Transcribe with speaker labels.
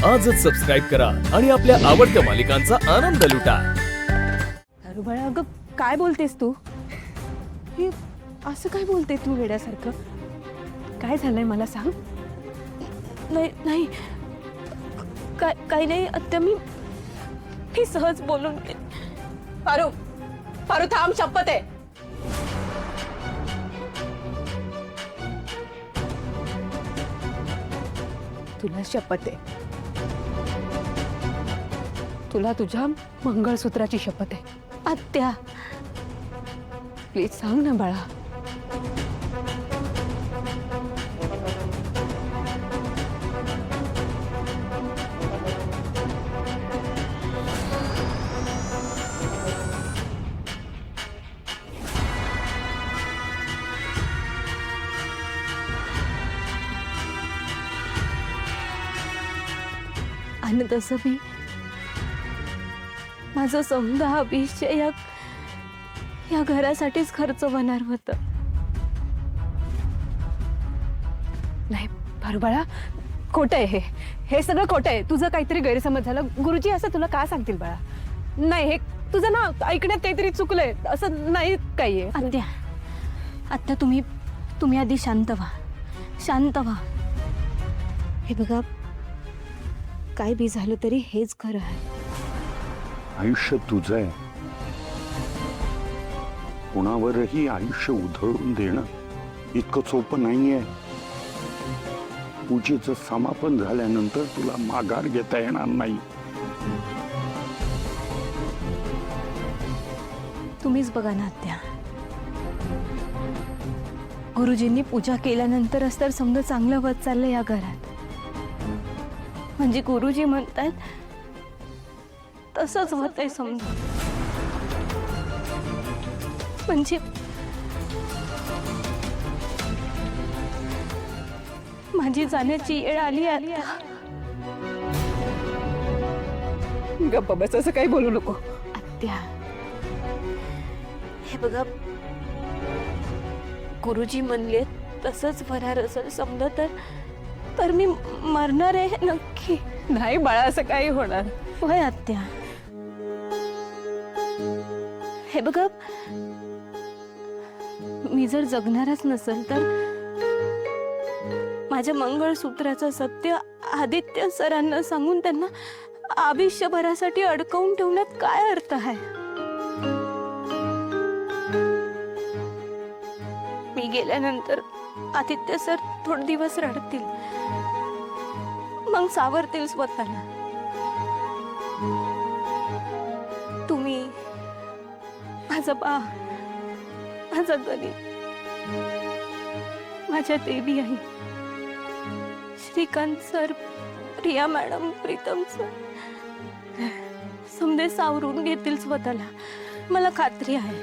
Speaker 1: आजच सबस्क्राईब करा आणि आपल्या आवडत्या मालिकांचा आनंद लुटा।
Speaker 2: अरे बाळा, अगं काय बोलतेस तू? हे असं काय बोलते तू वेड्यासारखं? काय झालंय मला सांग? नाही नाही, काही नाही आत्या, मी सहज बोलून
Speaker 3: पारू पारू थांब, शपथ आहे।
Speaker 2: तुला शपथ आहे, तुला तुझ्या मंगळसूत्राची शपथ आहे आत्या। प्लीज सांग ना बाळा। आणि तसं मी माझं समजा अभिषय या घरासाठीच खर्च होणार होतं। नाही बाळा, खोटं आहे हे सगळं खोटं आहे। तुझं काहीतरी गैरसमज झाला। गुरुजी असं तुला का सांगतील बाळा? नाही, हे तुझं ना ऐकण्यात काहीतरी चुकलंय, असं नाही काही आहे।
Speaker 4: आत्या तुम्ही आधी शांत व्हा। हे बघा, काय बी झालं तरी हेच खरं आहे।
Speaker 5: आयुष्य तुझं आहे, कुणावरही आयुष्य उधळून देणं इतकं सोपं नाहीये। पूजेचं समापन झाल्यानंतर तुला माघार घेता येणार नाही।
Speaker 4: तुम्हीच बघा ना आत्या, गुरुजींनी पूजा केल्यानंतरच तर समजा चांगलं होत चाललं या घरात। म्हणजे गुरुजी म्हणतात तसंच होतंय समजा। म्हणजे माझी जाण्याची वेळ आली आहे।
Speaker 2: गप्पा बस, असं काही बोलू नको
Speaker 4: आत्या। हे बघा, गुरुजी म्हणले तसंच होणार असेल समजा तर मी मरणार आहे नक्की।
Speaker 2: नाही बाळा, असं काही होणार
Speaker 4: होय आत्या। हे बघा, मी जर जगणारच नसेल तर माझ्या मंगळसूत्राचं सत्य आदित्य सरांना सांगून त्यांना आयुष्यभरासाठी अडकवून ठेवण्यात काय अर्थ आहे? मी गेल्यानंतर आदित्य सर थोडे दिवस रडतील, मग सावरतील स्वतःला। तुम्ही, माझा बा, माझा गणी, माझ्या देवी आई, Shrikant sir, Priya madam, Pritam sir समजे सावरून घेतील स्वतःला, मला खात्री आहे।